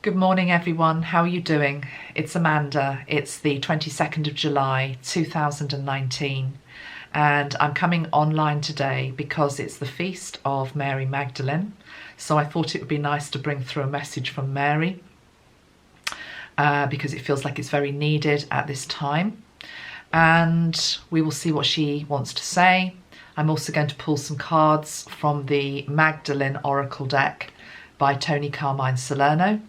Good morning everyone, how are you doing? It's Amanda. It's the 22nd of July 2019 and I'm coming online today because it's the feast of Mary Magdalene, so I thought it would be nice to bring through a message from Mary because it feels like it's very needed at this time, and we will see what she wants to say. I'm also going to pull some cards from the Magdalene Oracle deck by Toni Carmine Salerno,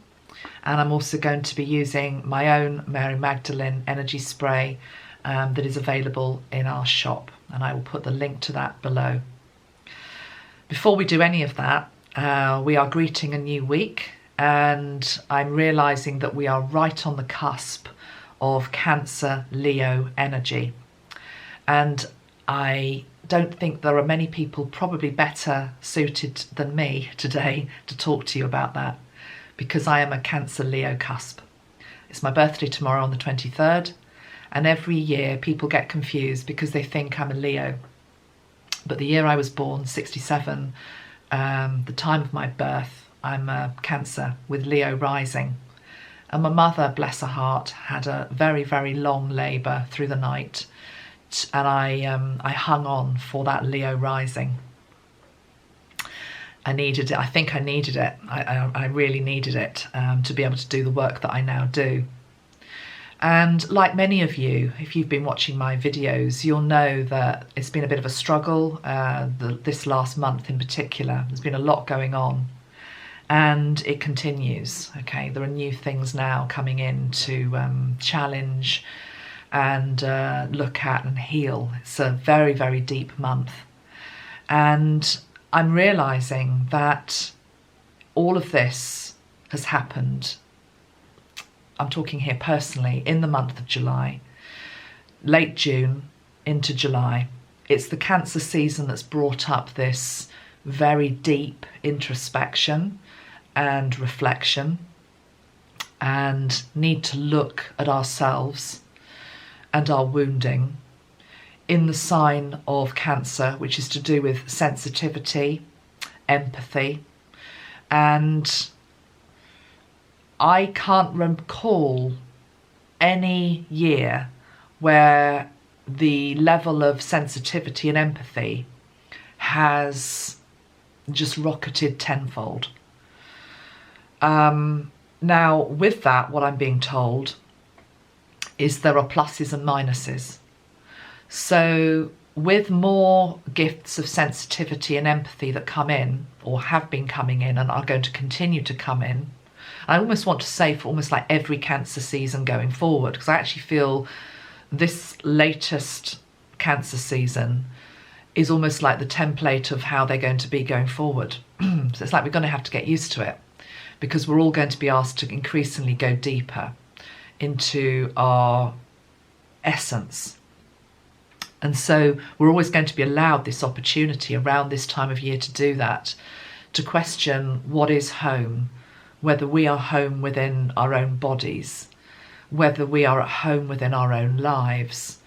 and I'm also going to be using my own Mary Magdalene energy spray that is available in our shop, and I will put the link to that below. Before we do any of that, we are greeting a new week, and I'm realizing that we are right on the cusp of Cancer Leo energy, and I don't think there are many people probably better suited than me today to talk to you about that, because I am a Cancer Leo Cusp. It's my birthday tomorrow on the 23rd, and every year people get confused because they think I'm a Leo. But the year I was born, 67, the time of my birth, I'm a Cancer with Leo rising. And my mother, bless her heart, had a very, very long labour through the night, and I hung on for that Leo rising. I needed it. I think I needed it. I really needed it to be able to do the work that I now do. And like many of you, if you've been watching my videos, you'll know that it's been a bit of a struggle this last month in particular. There's been a lot going on, and it continues. Okay, there are new things now coming in to challenge and look at and heal. It's a very, very deep month, and I'm realizing that all of this has happened, I'm talking here personally, in the month of July, late June into July. It's the Cancer season that's brought up this very deep introspection and reflection and need to look at ourselves and our wounding in the sign of Cancer, which is to do with sensitivity, empathy, and I can't recall any year where the level of sensitivity and empathy has just rocketed tenfold. Now, with that, what I'm being told is there are pluses and minuses. So with more gifts of sensitivity and empathy that come in, or have been coming in and are going to continue to come in, I almost want to say for almost like every Cancer season going forward, because I actually feel this latest Cancer season is almost like the template of how they're going to be going forward. So it's like we're going to have to get used to it, because we're all going to be asked to increasingly go deeper into our essence. And so we're always going to be allowed this opportunity around this time of year to do that, to question what is home, whether we are home within our own bodies, whether we are at home within our own lives,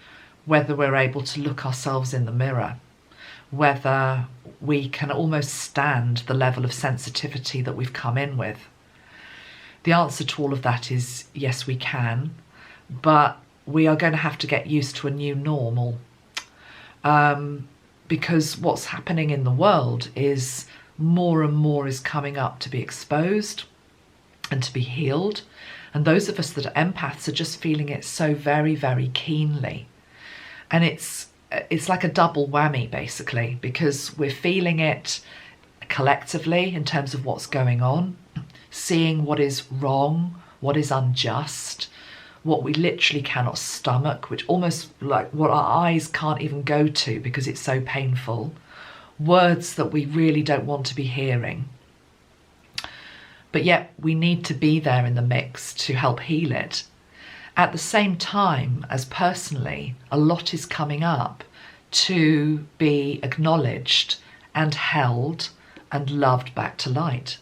whether we're able to look ourselves in the mirror, whether we can almost stand the level of sensitivity that we've come in with. The answer to all of that is yes, we can, but we are going to have to get used to a new normal. Because what's happening in the world is more and more is coming up to be exposed and to be healed. And those of us that are empaths are just feeling it so very, very keenly. And it's like a double whammy, basically, because we're feeling it collectively in terms of what's going on, seeing what is wrong, what is unjust, what we literally cannot stomach, which almost like what our eyes can't even go to because it's so painful, words that we really don't want to be hearing. But yet we need to be there in the mix to help heal it. At the same time as personally, a lot is coming up to be acknowledged and held and loved back to light.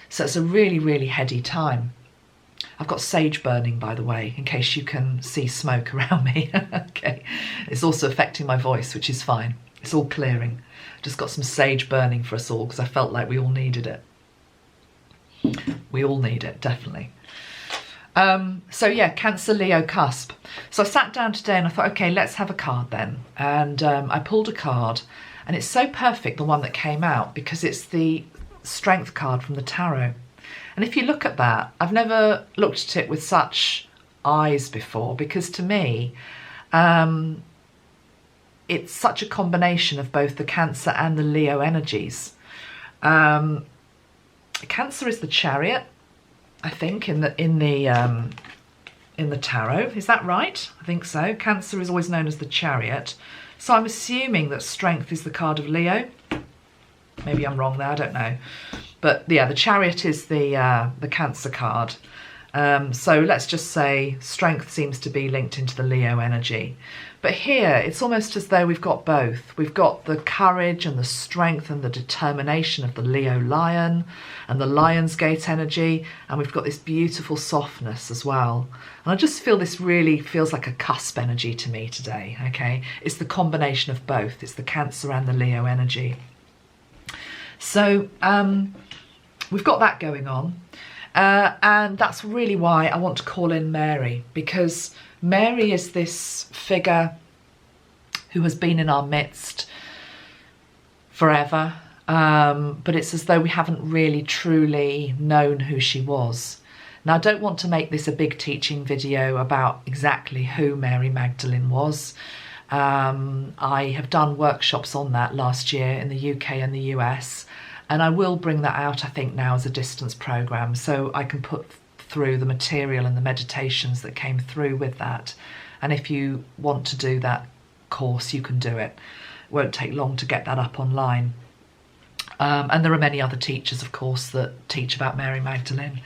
So it's a really, really heady time. I've got sage burning, by the way, in case you can see smoke around me. Okay, it's also affecting my voice, which is fine. It's all clearing. Just got some sage burning for us all because I felt like we all needed it. We all need it, definitely. So yeah, Cancer, Leo, Cusp. So I sat down today and I thought, okay, let's have a card then. And I pulled a card, and it's so perfect, the one that came out, because it's the Strength card from the tarot. And if you look at that, I've never looked at it with such eyes before, because to me, it's such a combination of both the Cancer and the Leo energies. Cancer is the Chariot, I think, in the tarot. Is that right? I think so. Cancer is always known as the Chariot. So I'm assuming that Strength is the card of Leo. Maybe I'm wrong there, I don't know. But yeah, the Chariot is the Cancer card. So let's just say Strength seems to be linked into the Leo energy. But here, it's almost as though we've got both. We've got the courage and the strength and the determination of the Leo lion and the Lion's Gate energy. And we've got this beautiful softness as well. And I just feel this really feels like a cusp energy to me today, okay? It's the combination of both. It's the Cancer and the Leo energy. So we've got that going on. And that's really why I want to call in Mary, because Mary is this figure who has been in our midst forever, but it's as though we haven't really truly known who she was. Now, I don't want to make this a big teaching video about exactly who Mary Magdalene was. I have done workshops on that last year in the UK and the US, and I will bring that out, I think, now as a distance program, so I can put through the material and the meditations that came through with that. And if you want to do that course, you can do it. It won't take long to get that up online. And there are many other teachers, of course, that teach about Mary Magdalene.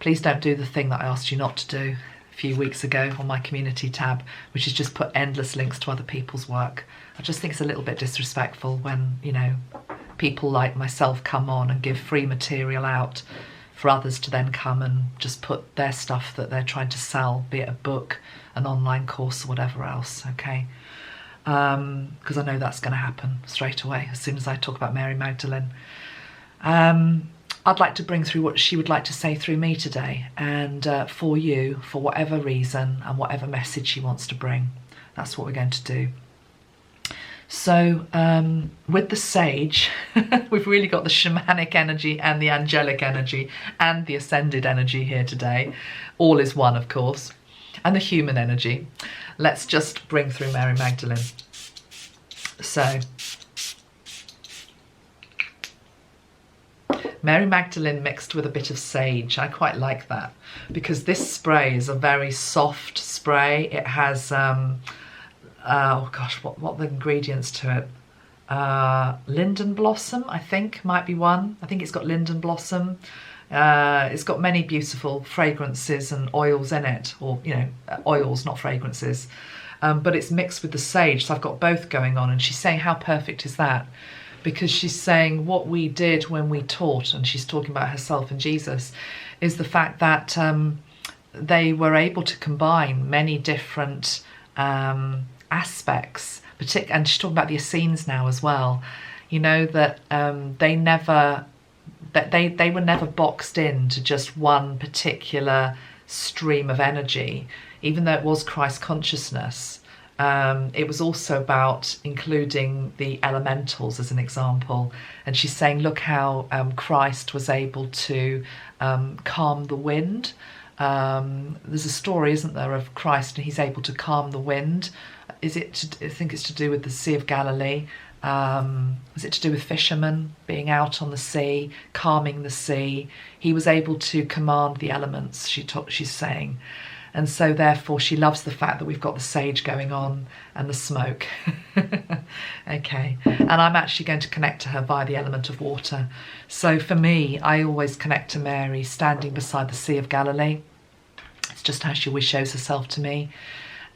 Please don't do the thing that I asked you not to do a few weeks ago on my community tab, which is just put endless links to other people's work. I just think it's a little bit disrespectful when, you know, people like myself come on and give free material out for others to then come and just put their stuff that they're trying to sell, be it a book, an online course, or whatever else, okay? Because I know that's going to happen straight away as soon as I talk about Mary Magdalene. I'd like to bring through what she would like to say through me today, and for you, for whatever reason and whatever message she wants to bring. That's what we're going to do. So with the sage, we've really got the shamanic energy and the angelic energy and the ascended energy here today. All is one, of course. And the human energy. Let's just bring through Mary Magdalene. So, Mary Magdalene mixed with a bit of sage. I quite like that, because this spray is a very soft spray. It has... oh gosh, what are the ingredients to it? Linden blossom, I think, might be one. I think it's got linden blossom. It's got many beautiful fragrances and oils in it, or, you know, oils, not fragrances. But it's mixed with the sage, so I've got both going on. And she's saying, how perfect is that? Because she's saying what we did when we taught, and she's talking about herself and Jesus, is the fact that they were able to combine many different aspects, and she's talking about the Essenes now as well, you know, that they were never boxed in to just one particular stream of energy, even though it was Christ consciousness. It was also about including the elementals as an example, and she's saying, look how Christ was able to calm the wind. There's a story, isn't there, of Christ, and he's able to calm the wind. I think it's to do with the Sea of Galilee. Was it to do with fishermen being out on the sea, calming the sea? He was able to command the elements, she's saying. And so therefore she loves the fact that we've got the sage going on and the smoke. Okay, and I'm actually going to connect to her via the element of water. So for me, I always connect to Mary standing beside the Sea of Galilee. It's just how she always shows herself to me.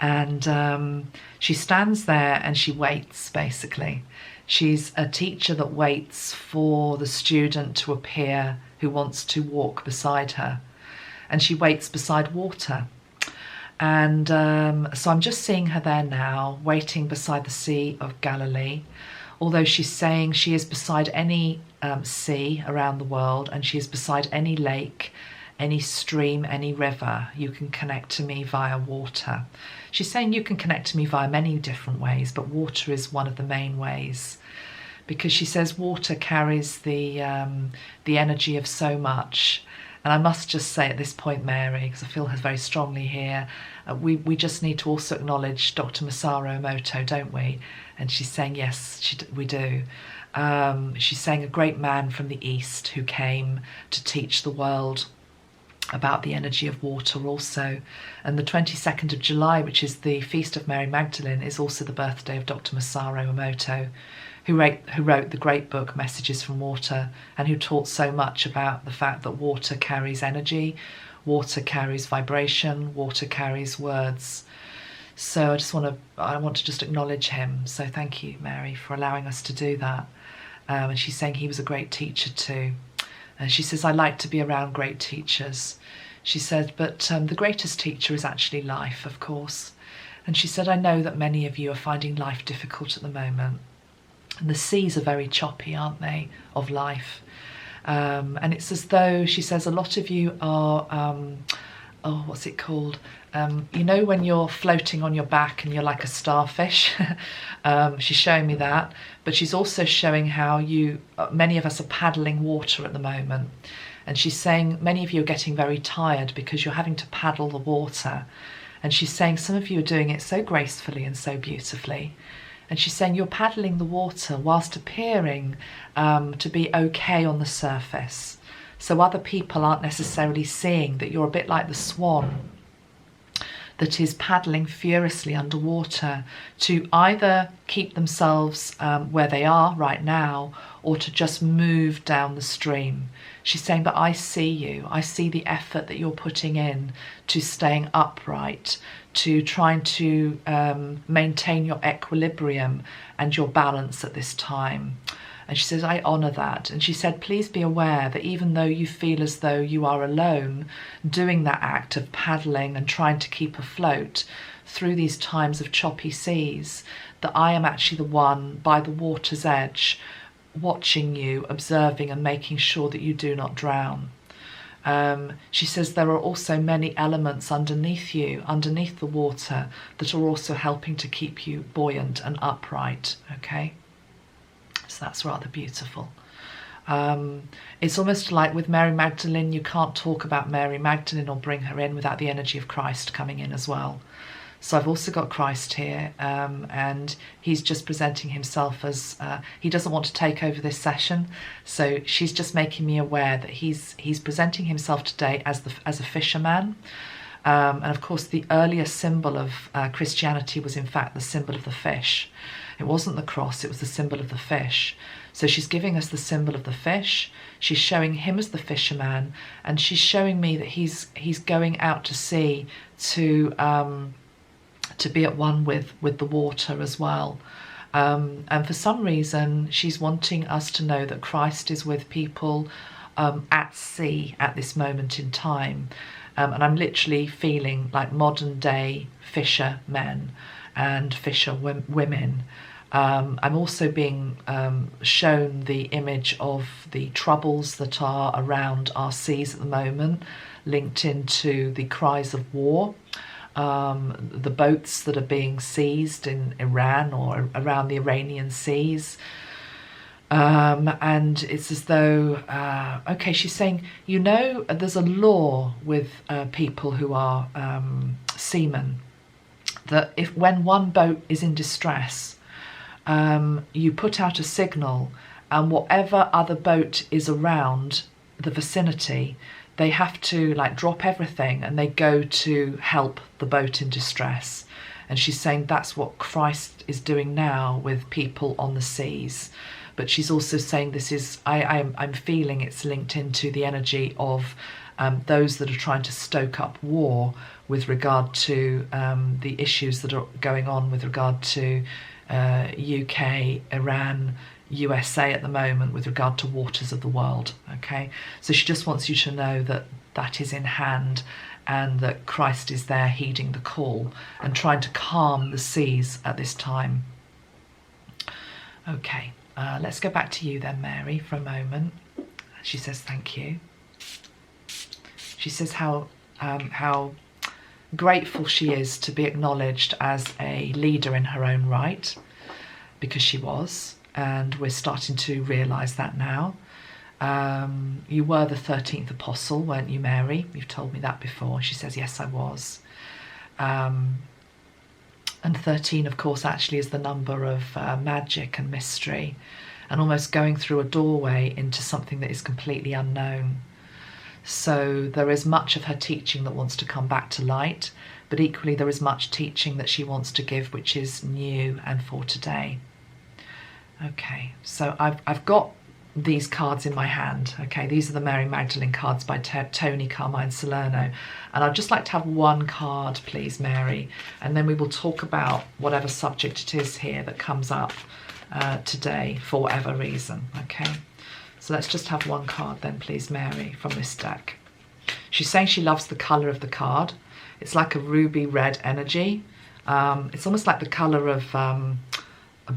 And she stands there and she waits, basically. She's a teacher that waits for the student to appear who wants to walk beside her. And she waits beside water. And so I'm just seeing her there now, waiting beside the Sea of Galilee. Although she's saying she is beside any sea around the world, and she is beside any lake, any stream, any river. You can connect to me via water. She's saying you can connect to me via many different ways, but water is one of the main ways, because she says water carries the energy of so much. And I must just say at this point, Mary, because I feel her very strongly here, we just need to also acknowledge Dr. Masaru Emoto, don't we? And she's saying, yes, we do. She's saying a great man from the East who came to teach the world about the energy of water also. And the 22nd of July, which is the Feast of Mary Magdalene, is also the birthday of Dr. Masaru Emoto, who wrote the great book Messages from Water, and who taught so much about the fact that water carries energy, water carries vibration, water carries words. So I want to just acknowledge him. So thank you, Mary, for allowing us to do that. And she's saying he was a great teacher too. And she says, I like to be around great teachers. She said, but the greatest teacher is actually life, of course. And she said, I know that many of you are finding life difficult at the moment. And the seas are very choppy, aren't they, of life? And it's as though, she says, a lot of you are, what's it called? You know when you're floating on your back and you're like a starfish? She's showing me that. But she's also showing how many of us are paddling water at the moment. And she's saying many of you are getting very tired because you're having to paddle the water. And she's saying some of you are doing it so gracefully and so beautifully. And she's saying you're paddling the water whilst appearing to be okay on the surface. So other people aren't necessarily seeing that you're a bit like the swan that is paddling furiously underwater to either keep themselves where they are right now or to just move down the stream. She's saying, but I see you. I see the effort that you're putting in to staying upright, to trying to maintain your equilibrium and your balance at this time. And she says, I honour that. And she said, please be aware that even though you feel as though you are alone doing that act of paddling and trying to keep afloat through these times of choppy seas, that I am actually the one by the water's edge, watching you, observing and making sure that you do not drown. She says there are also many elements underneath you, underneath the water, that are also helping to keep you buoyant and upright, okay? So that's rather beautiful. It's almost like with Mary Magdalene, you can't talk about Mary Magdalene or bring her in without the energy of Christ coming in as well. So I've also got Christ here, and he's just presenting himself as, he doesn't want to take over this session, so she's just making me aware that he's presenting himself today as a fisherman. And of course the earlier symbol of Christianity was in fact the symbol of the fish. It wasn't the cross, it was the symbol of the fish. So she's giving us the symbol of the fish, she's showing him as the fisherman, and she's showing me that he's going out to sea to be at one with the water as well. And for some reason, she's wanting us to know that Christ is with people at sea at this moment in time. And I'm literally feeling like modern day fishermen and fisher women. I'm also being shown the image of the troubles that are around our seas at the moment, linked into the cries of war. The boats that are being seized in Iran or around the Iranian seas. And it's as though, okay, she's saying, you know, there's a law with people who are seamen, that when one boat is in distress, you put out a signal, and whatever other boat is around the vicinity, they have to like drop everything and they go to help the boat in distress. And she's saying that's what Christ is doing now with people on the seas. But she's also saying this is, I'm feeling it's linked into the energy of those that are trying to stoke up war with regard to the issues that are going on with regard to UK, Iran, USA at the moment with regard to waters of the world. Okay, so she just wants you to know that that is in hand, and that Christ is there heeding the call and trying to calm the seas at this time. Okay, let's go back to you then, Mary, for a moment. She says thank you. She says how grateful she is to be acknowledged as a leader in her own right, because she was, and we're starting to realise that now. You were the 13th apostle, weren't you, Mary? You've told me that before. She says, yes, I was. And 13, of course, actually is the number of magic and mystery, and almost going through a doorway into something that is completely unknown. So there is much of her teaching that wants to come back to light, but equally there is much teaching that she wants to give which is new and for today. Okay, so I've got these cards in my hand. Okay, these are the Mary Magdalene cards by Toni Carmine Salerno, and I'd just like to have one card, please, Mary, and then we will talk about whatever subject it is here that comes up today for whatever reason. Okay, so let's just have one card then, please, Mary, from this deck. She's saying she loves the colour of the card. It's like a ruby red energy. It's almost like the colour of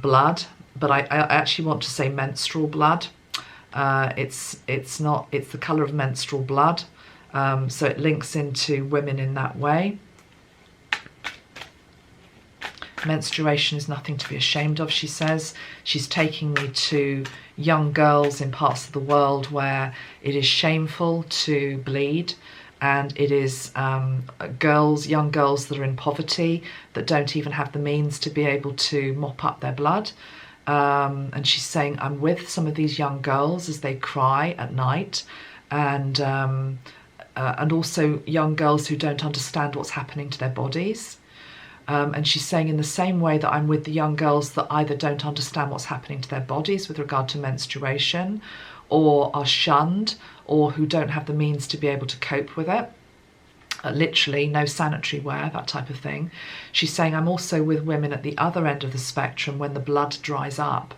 blood, but I actually want to say menstrual blood. It's the colour of menstrual blood, so it links into women in that way. Menstruation is nothing to be ashamed of, she says. She's taking me to young girls in parts of the world where it is shameful to bleed, and it is young girls that are in poverty, that don't even have the means to be able to mop up their blood. And she's saying, I'm with some of these young girls as they cry at night, and also young girls who don't understand what's happening to their bodies. And she's saying, in the same way that I'm with the young girls that either don't understand what's happening to their bodies with regard to menstruation, or are shunned, or who don't have the means to be able to cope with it, literally no sanitary wear, that type of thing. She's saying, I'm also with women at the other end of the spectrum when the blood dries up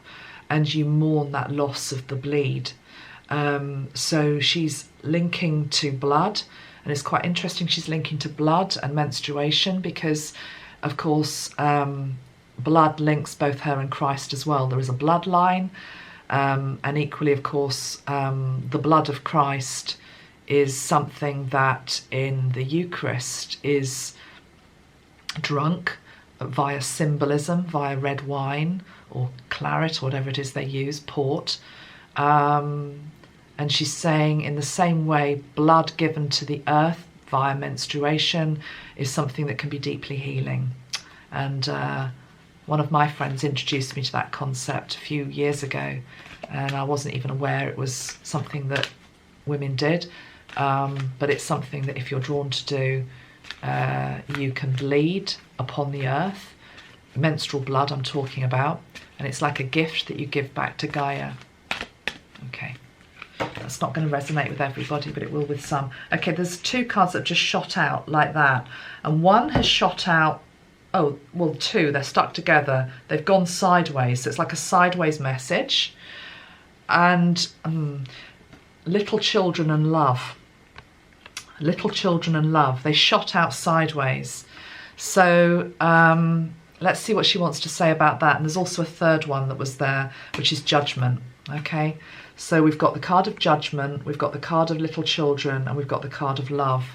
and you mourn that loss of the bleed. So she's linking to blood, and it's quite interesting she's linking to blood and menstruation, because of course blood links both her and Christ as well. There is a bloodline, and equally, of course, the blood of Christ is something that in the Eucharist is drunk via symbolism, via red wine or claret, or whatever it is they use, port. And she's saying, in the same way, blood given to the earth via menstruation is something that can be deeply healing. And one of my friends introduced me to that concept a few years ago, and I wasn't even aware it was something that women did. But it's something that if you're drawn to do, you can bleed upon the earth. Menstrual blood I'm talking about, and it's like a gift that you give back to Gaia. Okay, that's not going to resonate with everybody, but it will with some. Okay, there's two cards that have just shot out like that, and one has shot out, oh, well, two, they're stuck together, they've gone sideways, so it's like a sideways message. And little children and love. Little children and love. They shot out sideways. So let's see what she wants to say about that. And there's also a third one that was there, which is judgment. Okay, so we've got the card of judgment, we've got the card of little children, and we've got the card of love.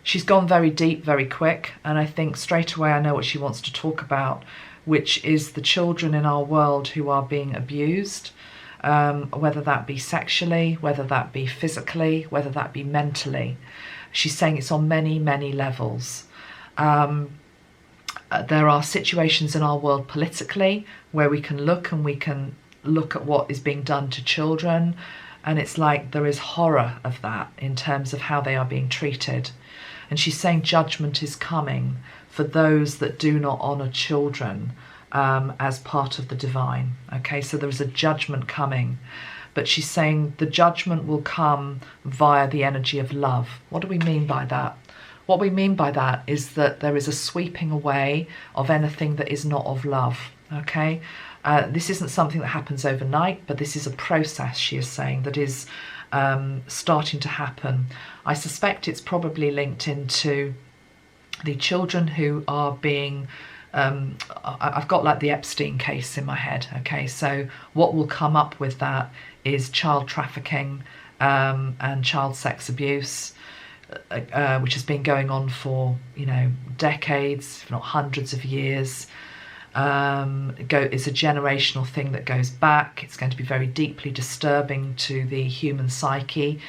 She's gone very deep, very quick, and I think straight away I know what she wants to talk about, which is the children in our world who are being abused. Whether that be sexually, whether that be physically, whether that be mentally. She's saying it's on many, many levels. There are situations in our world politically where we can look at what is being done to children, and it's like there is horror of that in terms of how they are being treated. And she's saying judgment is coming for those that do not honour children as part of the divine. Okay, so there is a judgment coming, but she's saying the judgment will come via the energy of love. What do we mean by that? What we mean by that is that there is a sweeping away of anything that is not of love. Okay, this isn't something that happens overnight, but this is a process, she is saying, that is starting to happen. I suspect it's probably linked into the children who are being I've got like the Epstein case in my head. Okay, so what will come up with that is child trafficking and child sex abuse, which has been going on for, you know, decades, if not hundreds of years. It's a generational thing that goes back. It's going to be very deeply disturbing to the human psyche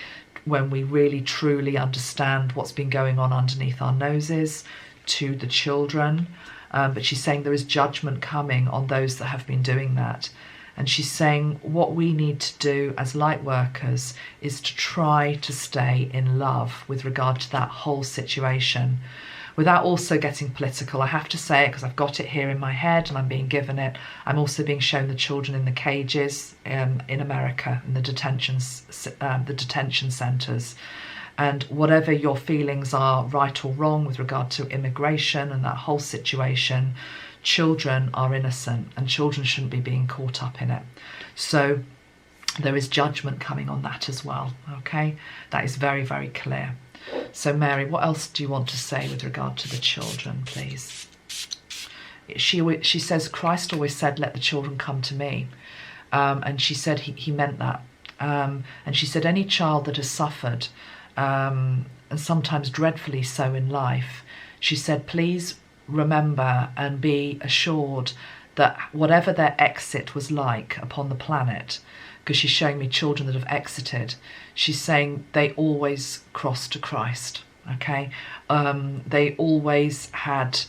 when we really truly understand what's been going on underneath our noses to the children. But she's saying there is judgment coming on those that have been doing that. And she's saying what we need to do as light workers is to try to stay in love with regard to that whole situation, without also getting political. I have to say it because I've got it here in my head and I'm being given it. I'm also being shown the children in the cages in America, in the detention centres. And whatever your feelings are, right or wrong, with regard to immigration and that whole situation, children are innocent and children shouldn't be being caught up in it. So there is judgment coming on that as well, okay? That is very, very clear. So Mary, what else do you want to say with regard to the children, please? She says, Christ always said, let the children come to me. And she said he meant that. And she said, any child that has suffered, and sometimes dreadfully so in life, she said, please remember and be assured that whatever their exit was like upon the planet, because she's showing me children that have exited, she's saying they always crossed to Christ, okay? They always had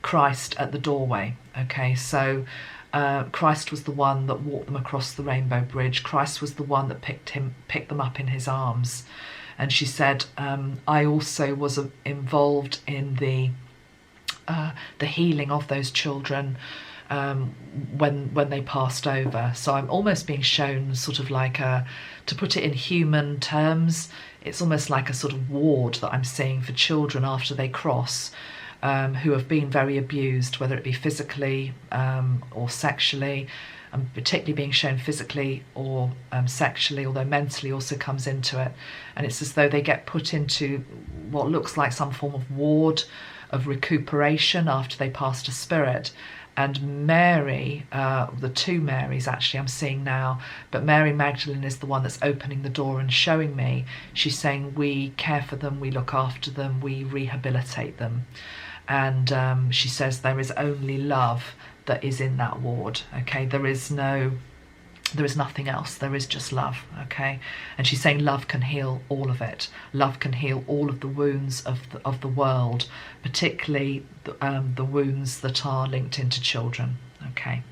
Christ at the doorway, okay? So Christ was the one that walked them across the rainbow bridge. Christ was the one that picked them up in his arms. And she said, I also was involved in the healing of those children when they passed over. So I'm almost being shown sort of like to put it in human terms, it's almost like a sort of ward that I'm seeing for children after they cross, who have been very abused, whether it be physically or sexually. I'm particularly being shown physically or sexually, although mentally also comes into it. And it's as though they get put into what looks like some form of ward of recuperation after they pass to spirit. And Mary, the two Marys actually I'm seeing now, but Mary Magdalene is the one that's opening the door and showing me. She's saying we care for them, we look after them, we rehabilitate them. And she says there is only love that is in that ward, okay? There is nothing else, there is just love, okay? And she's saying love can heal all of it. Love can heal all of the wounds of the world, particularly the wounds that are linked into children, okay?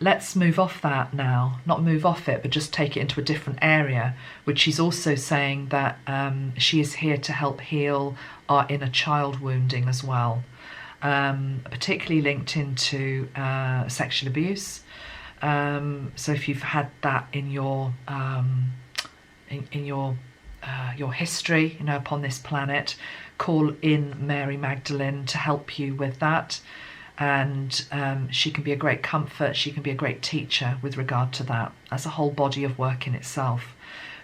Let's move off that now, not move off it, but just take it into a different area, which she's also saying that she is here to help heal our inner child wounding as well. Particularly linked into sexual abuse. So if you've had that in your your history, you know, upon this planet, call in Mary Magdalene to help you with that. And she can be a great comfort. She can be a great teacher with regard to that. That's a whole body of work in itself.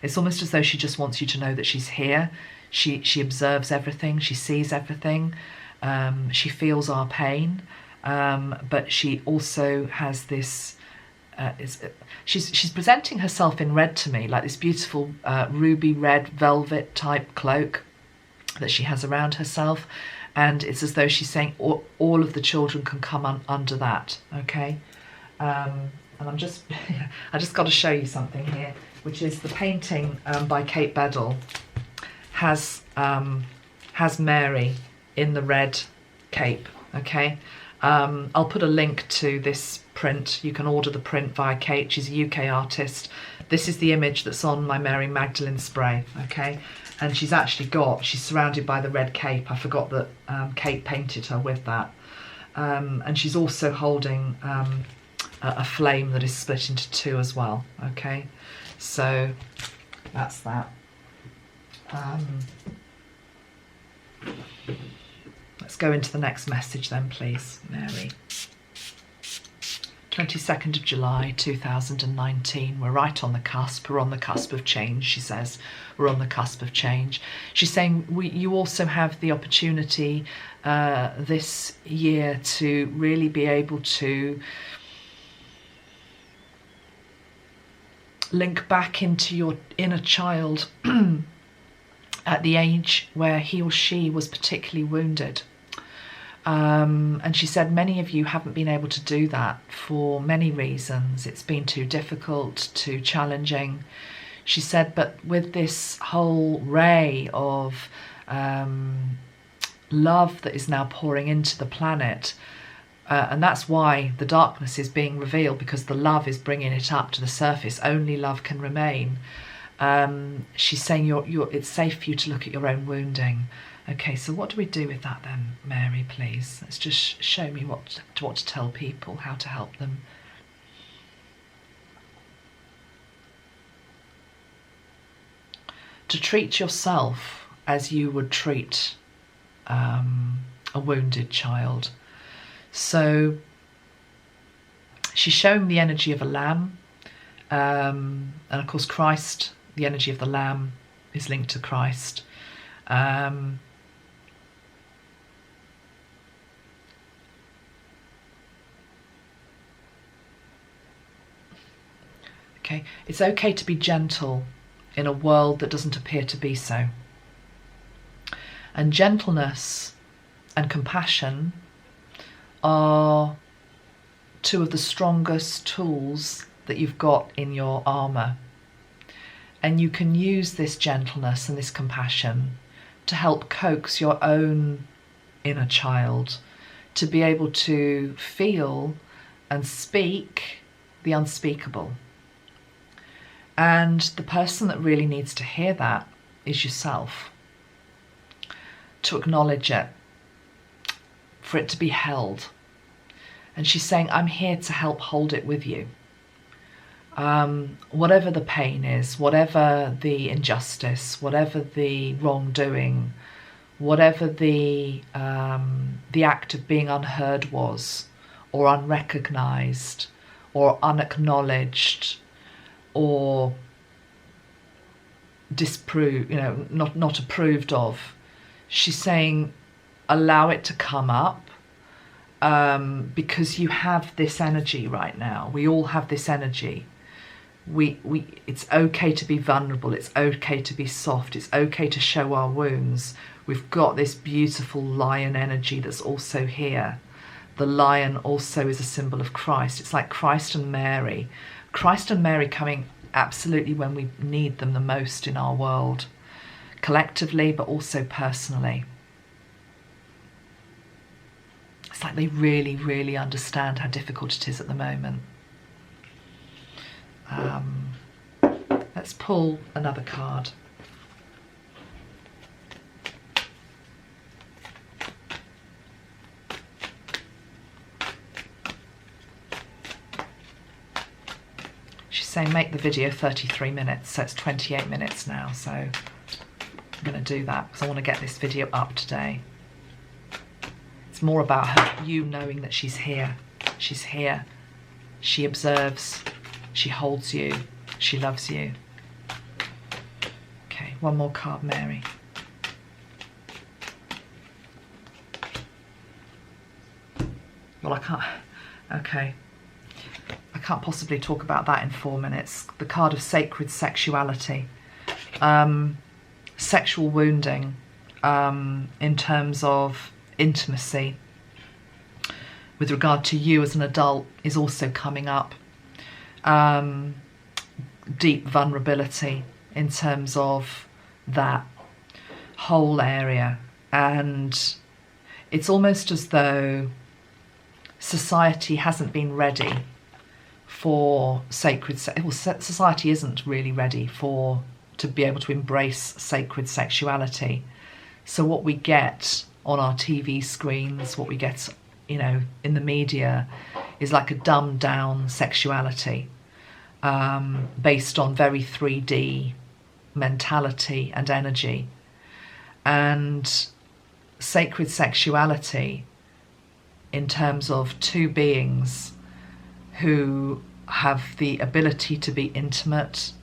It's almost as though she just wants you to know that she's here. She observes everything. She sees everything. She feels our pain, but she also has this. She's presenting herself in red to me, like this beautiful ruby red velvet type cloak that she has around herself, and it's as though she's saying all of the children can come under that. Okay, and I just got to show you something here, which is the painting by Kate Bedell has Mary in the red cape, okay? I'll put a link to this print. You can order the print via Kate. She's a UK artist. This is the image that's on my Mary Magdalene spray, okay? And she's surrounded by the red cape. I forgot that Kate painted her with that. And she's also holding a flame that is split into two as well, okay? So that's that. Let's go into the next message then, please, Mary. 22nd of July 2019. We're right on the cusp. We're on the cusp of change, she says. We're on the cusp of change. She's saying you also have the opportunity this year to really be able to link back into your inner child at the age where he or she was particularly wounded. And she said many of you haven't been able to do that for many reasons. It's been too difficult, too challenging. She said, but with this whole ray of love that is now pouring into the planet, and that's why the darkness is being revealed, because the love is bringing it up to the surface. Only love can remain. She's saying it's safe for you to look at your own wounding. Okay, so what do we do with that then, Mary, please? Let's just show me what to tell people, how to help them. To treat yourself as you would treat a wounded child. So she's showing the energy of a lamb, and of course Christ, the energy of the lamb is linked to Christ. Okay, it's okay to be gentle in a world that doesn't appear to be so. And gentleness and compassion are two of the strongest tools that you've got in your armour. And you can use this gentleness and this compassion to help coax your own inner child to be able to feel and speak the unspeakable. And the person that really needs to hear that is yourself. To acknowledge it, for it to be held. And she's saying, I'm here to help hold it with you. Whatever the pain is, whatever the injustice, whatever the wrongdoing, whatever the act of being unheard was, or unrecognised, or unacknowledged, or disproved, not approved of. She's saying, allow it to come up, because you have this energy right now. We all have this energy. It's okay to be vulnerable. It's okay to be soft. It's okay to show our wounds. We've got this beautiful lion energy that's also here. The lion also is a symbol of Christ. It's like Christ and Mary. Christ and Mary coming absolutely when we need them the most in our world, collectively, but also personally. It's like they really, really understand how difficult it is at the moment. Let's pull another card. She's saying make the video 33 minutes, so it's 28 minutes now, so I'm going to do that because I want to get this video up today. It's more about her, you knowing that she's here. She's here. She observes. She holds you. She loves you. Okay, one more card, Mary. Well, I can't. Okay. I can't possibly talk about that in 4 minutes. The card of sacred sexuality. Sexual wounding in terms of intimacy with regard to you as an adult is also coming up. Deep vulnerability in terms of that whole area, and it's almost as though society hasn't been ready for sacred society isn't really ready to be able to embrace sacred sexuality. So what we get on our TV screens, what we get in the media, is like a dumbed down sexuality, based on very 3D mentality and energy. And sacred sexuality in terms of two beings who have the ability to be intimate,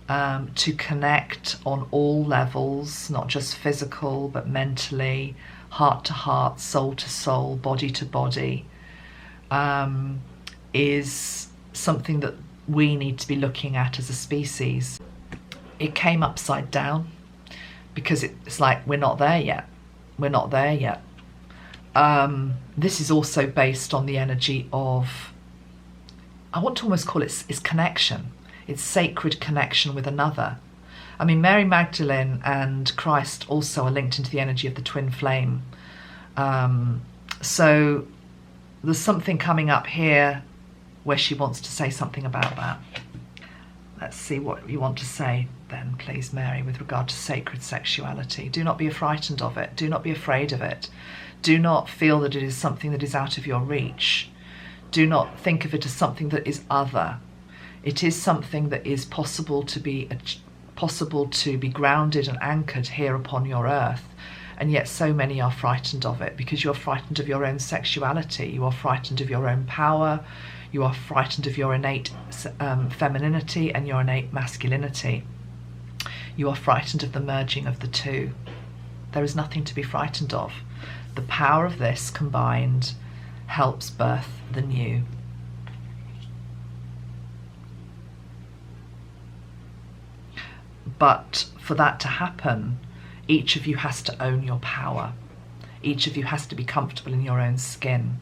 to connect on all levels, not just physical, but mentally, heart to heart, soul to soul, body to body, is something that we need to be looking at as a species. It came upside down because it's like, we're not there yet. We're not there yet. This is also based on the energy of, I want to almost call it, it's connection. It's sacred connection with another. I mean, Mary Magdalene and Christ also are linked into the energy of the twin flame. So there's something coming up here where she wants to say something about that. Let's see what you want to say then, please, Mary, with regard to sacred sexuality. Do not be frightened of it. Do not be afraid of it. Do not feel that it is something that is out of your reach. Do not think of it as something that is other. It is something that is possible to be grounded and anchored here upon your earth. And yet so many are frightened of it because you're frightened of your own sexuality. You are frightened of your own power. You are frightened of your innate femininity and your innate masculinity. You are frightened of the merging of the two. There is nothing to be frightened of. The power of this combined helps birth the new. But for that to happen, each of you has to own your power. Each of you has to be comfortable in your own skin.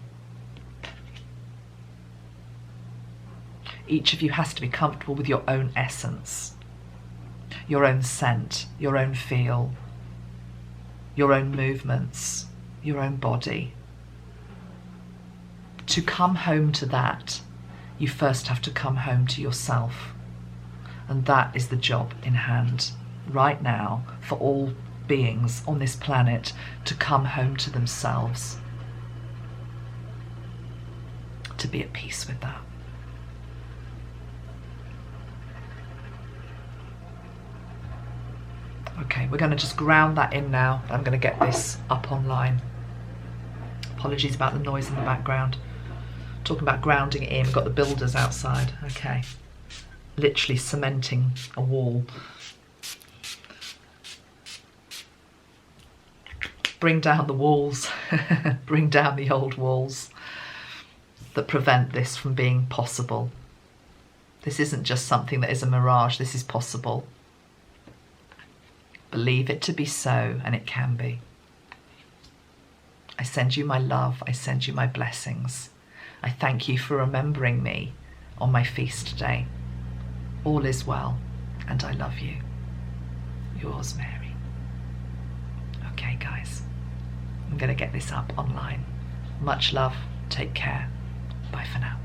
Each of you has to be comfortable with your own essence, your own scent, your own feel, your own movements, your own body. To come home to that, you first have to come home to yourself. And that is the job in hand right now for all beings on this planet, to come home to themselves, to be at peace with that. Okay, we're going to just ground that in now. I'm going to get this up online. Apologies about the noise in the background. Talking about grounding it in, we've got the builders outside. Okay, literally cementing a wall. Bring down the walls, bring down the old walls that prevent this from being possible. This isn't just something that is a mirage, this is possible. Believe it to be so, and it can be. I send you my love, I send you my blessings. I thank you for remembering me on my feast today. All is well, and I love you. Yours, Mary. Okay, guys, I'm going to get this up online. Much love, take care, bye for now.